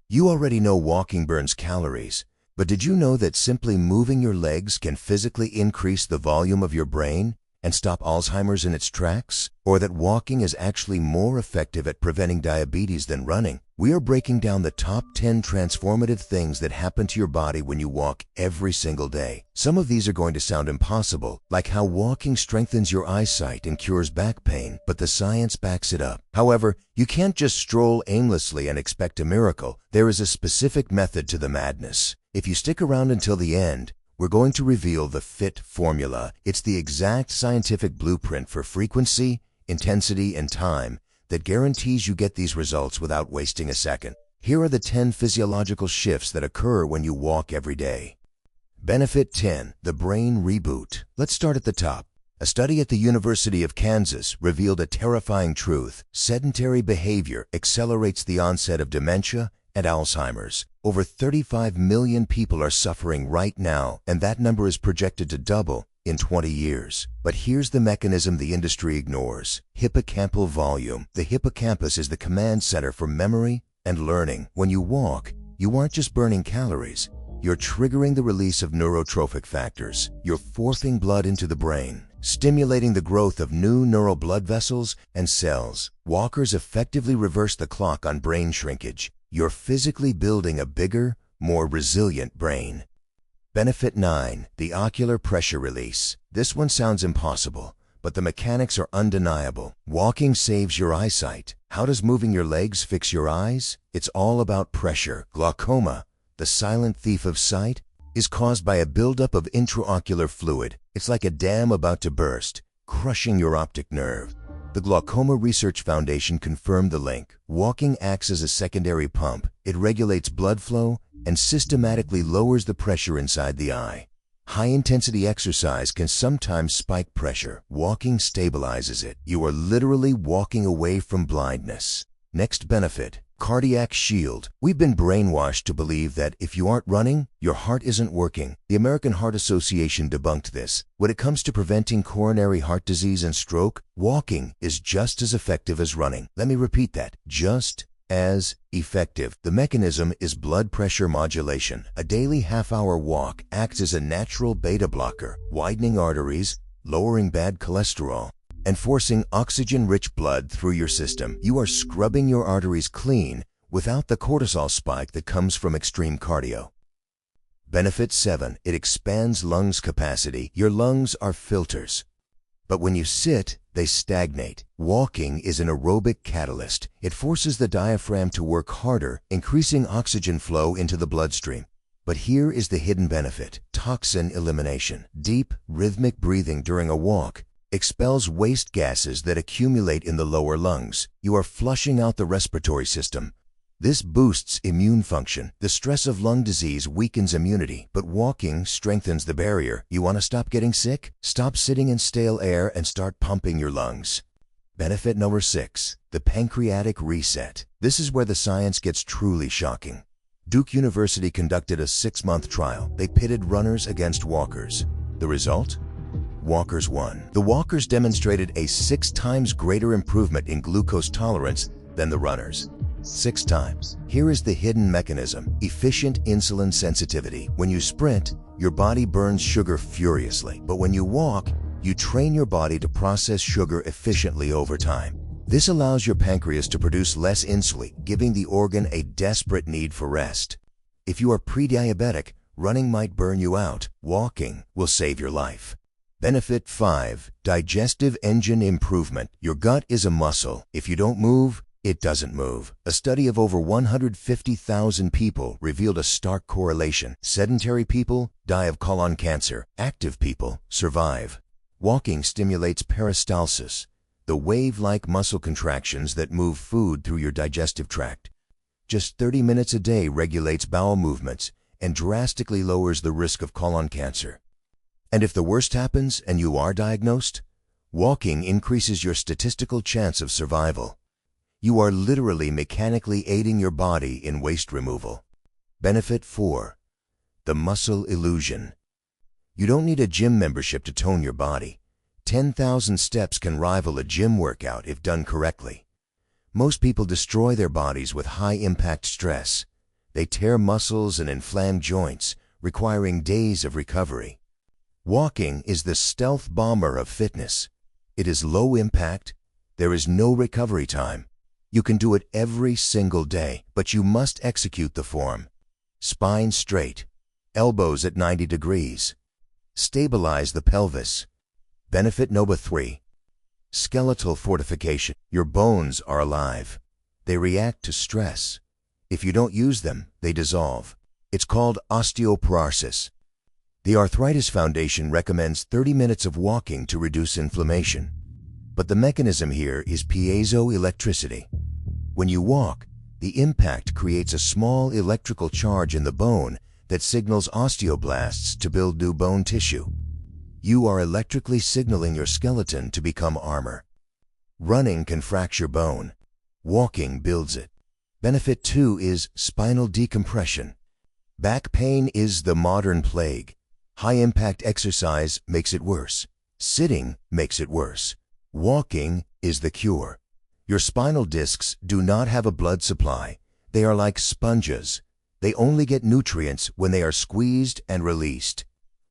You already know walking burns calories, but did you know that simply moving your legs can physically increase the volume of your brain and stop Alzheimer's in its tracks? Or that walking is actually more effective at preventing diabetes than running? We are breaking down the top 10 transformative things that happen to your body when you walk every single day. Some of these are going to sound impossible, like how walking strengthens your eyesight and cures back pain, but the science backs it up. However, you can't just stroll aimlessly and expect a miracle. There is a specific method to the madness. If you stick around until the end, we're going to reveal the FIT formula. It's the exact scientific blueprint for frequency, intensity, and time that guarantees you get these results without wasting a second. Here are the 10 physiological shifts that occur when you walk every day. Benefit 10. The brain reboot. Let's start at the top. A study at the University of Kansas revealed a terrifying truth. Sedentary behavior accelerates the onset of dementia and Alzheimer's. Over 35 million people are suffering right now, and that number is projected to double in 20 years. But here's the mechanism the industry ignores. Hippocampal volume. The hippocampus is the command center for memory and learning. When you walk, you aren't just burning calories. You're triggering the release of neurotrophic factors. You're forcing blood into the brain, stimulating the growth of new neural blood vessels and cells. Walkers effectively reverse the clock on brain shrinkage. You're physically building a bigger, more resilient brain. Benefit 9. The ocular pressure release. This one sounds impossible, but the mechanics are undeniable. Walking saves your eyesight. How does moving your legs fix your eyes? It's all about pressure. Glaucoma, the silent thief of sight, is caused by a buildup of intraocular fluid. It's like a dam about to burst, crushing your optic nerve. The Glaucoma Research Foundation confirmed the link. Walking acts as a secondary pump. It regulates blood flow and systematically lowers the pressure inside the eye. High-intensity exercise can sometimes spike pressure. Walking stabilizes it. You are literally walking away from blindness. Next benefit. Cardiac shield. We've been brainwashed to believe that if you aren't running, your heart isn't working. The American Heart Association debunked this. When it comes to preventing coronary heart disease and stroke, walking is just as effective as running. Let me repeat that. Just as effective. The mechanism is blood pressure modulation. A daily half-hour walk acts as a natural beta blocker, widening arteries, lowering bad cholesterol, and forcing oxygen-rich blood through your system. You are scrubbing your arteries clean without the cortisol spike that comes from extreme cardio. Benefit 7. It expands lungs capacity. Your lungs are filters, but when you sit, they stagnate. Walking is an aerobic catalyst. It forces the diaphragm to work harder, increasing oxygen flow into the bloodstream. But here is the hidden benefit. Toxin elimination. Deep, rhythmic breathing during a walk expels waste gases that accumulate in the lower lungs. You are flushing out the respiratory system. This boosts immune function. The stress of lung disease weakens immunity, but walking strengthens the barrier. You want to stop getting sick? Stop sitting in stale air and start pumping your lungs. Benefit number 6. The Pancreatic Reset. This is where the science gets truly shocking. Duke University conducted a 6-month trial. They pitted runners against walkers. The result? Walkers won. The walkers demonstrated a 6 times greater improvement in glucose tolerance than the runners. 6 times. Here is the hidden mechanism. Efficient insulin sensitivity. When you sprint, your body burns sugar furiously. But when you walk, you train your body to process sugar efficiently over time. This allows your pancreas to produce less insulin, giving the organ a desperate need for rest. If you are pre-diabetic, running might burn you out. Walking will save your life. Benefit 5. Digestive engine improvement. Your gut is a muscle. If you don't move, it doesn't move. A study of over 150,000 people revealed a stark correlation. Sedentary people die of colon cancer. Active people survive. Walking stimulates peristalsis, the wave-like muscle contractions that move food through your digestive tract. Just 30 minutes a day regulates bowel movements and drastically lowers the risk of colon cancer. And if the worst happens and you are diagnosed, walking increases your statistical chance of survival. You are literally mechanically aiding your body in waste removal. Benefit 4. The muscle illusion. You don't need a gym membership to tone your body. 10,000 steps can rival a gym workout if done correctly. Most people destroy their bodies with high-impact stress. They tear muscles and inflame joints, requiring days of recovery. Walking is the stealth bomber of fitness. It is low impact. There is no recovery time. You can do it every single day, but you must execute the form. Spine straight, elbows at 90 degrees. Stabilize the pelvis. Benefit number 3. Skeletal fortification. Your bones are alive. They react to stress. If you don't use them, they dissolve. It's called osteoporosis. The Arthritis Foundation recommends 30 minutes of walking to reduce inflammation. But the mechanism here is piezoelectricity. When you walk, the impact creates a small electrical charge in the bone that signals osteoblasts to build new bone tissue. You are electrically signaling your skeleton to become armor. Running can fracture bone. Walking builds it. Benefit 2 is spinal decompression. Back pain is the modern plague. High-impact exercise makes it worse. Sitting makes it worse. Walking is the cure. Your spinal discs do not have a blood supply. They are like sponges. They only get nutrients when they are squeezed and released.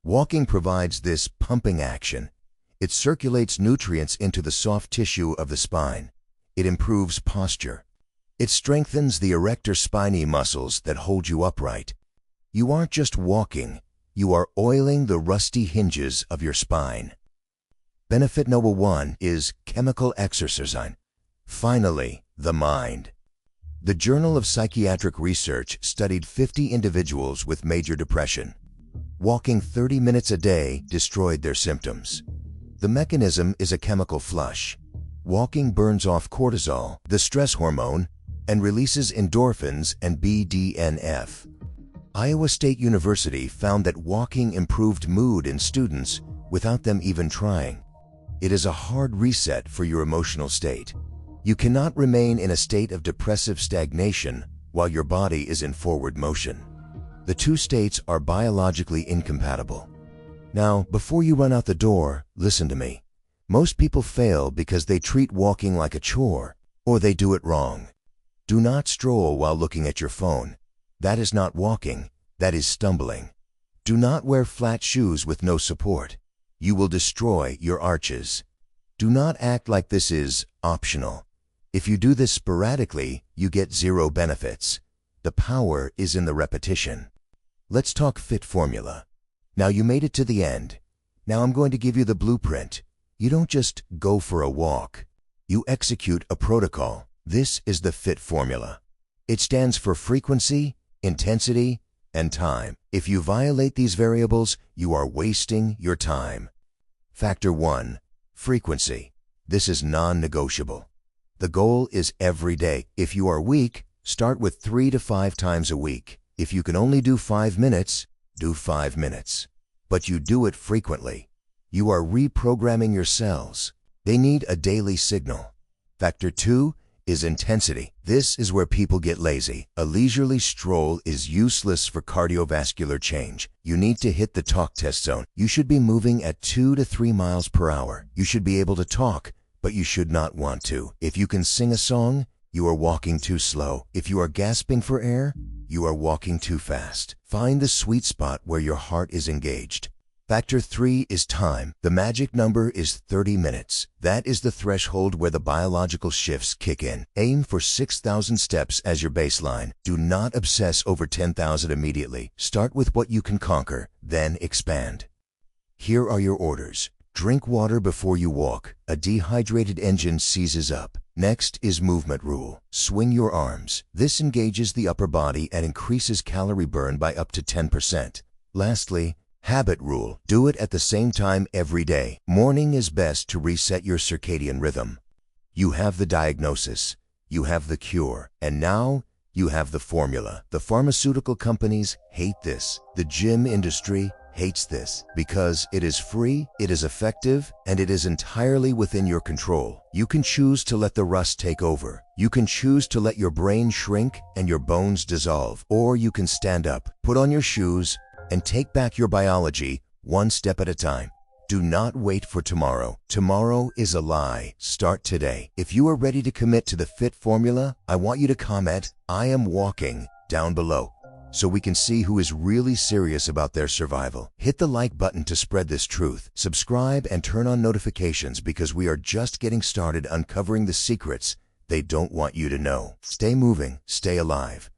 Walking provides this pumping action. It circulates nutrients into the soft tissue of the spine. It improves posture. It strengthens the erector spinae muscles that hold you upright. You aren't just walking, you are oiling the rusty hinges of your spine. Benefit number 1 is chemical exercise. Finally, the mind. The Journal of Psychiatric Research studied 50 individuals with major depression. Walking 30 minutes a day destroyed their symptoms. The mechanism is a chemical flush. Walking burns off cortisol, the stress hormone, and releases endorphins and BDNF. Iowa State University found that walking improved mood in students without them even trying. It is a hard reset for your emotional state. You cannot remain in a state of depressive stagnation while your body is in forward motion. The two states are biologically incompatible. Now, before you run out the door, listen to me. Most people fail because they treat walking like a chore, or they do it wrong. Do not stroll while looking at your phone. That is not walking, that is stumbling. Do not wear flat shoes with no support. You will destroy your arches. Do not act like this is optional. If you do this sporadically, you get zero benefits. The power is in the repetition. Let's talk fit formula. Now you made it to the end. Now I'm going to give you the blueprint. You don't just go for a walk. You execute a protocol. This is the fit formula. It stands for frequency, intensity, and time. If you violate these variables, you are wasting your time. Factor 1. Frequency. This is non-negotiable. The goal is every day. If you are weak, start with 3 to 5 times a week. If you can only do 5 minutes, do 5 minutes. But you do it frequently. You are reprogramming your cells. They need a daily signal. Factor 2 is intensity. This is where people get lazy. A leisurely stroll is useless for cardiovascular change. You need to hit the talk test zone. You should be moving at 2 to 3 miles per hour. You should be able to talk, but you should not want to. If you can sing a song, you are walking too slow. If you are gasping for air, you are walking too fast. Find the sweet spot where your heart is engaged. Factor 3 is time. The magic number is 30 minutes. That is the threshold where the biological shifts kick in. Aim for 6,000 steps as your baseline. Do not obsess over 10,000 immediately. Start with what you can conquer, then expand. Here are your orders. Drink water before you walk. A dehydrated engine seizes up. Next is movement rule. Swing your arms. This engages the upper body and increases calorie burn by up to 10%. Lastly, habit rule. Do it at the same time every day. Morning is best to reset your circadian rhythm. You have the diagnosis. You have the cure. And now, you have the formula. The pharmaceutical companies hate this. The gym industry hates this because it is free, it is effective, and it is entirely within your control. You can choose to let the rust take over. You can choose to let your brain shrink and your bones dissolve. Or you can stand up, put on your shoes, and take back your biology one step at a time. Do not wait for tomorrow. Tomorrow is a lie. Start today. If you are ready to commit to the fit formula, I want you to comment, "I am walking," down below so we can see who is really serious about their survival. Hit the like button to spread this truth. Subscribe and turn on notifications because we are just getting started uncovering the secrets they don't want you to know. Stay moving, stay alive.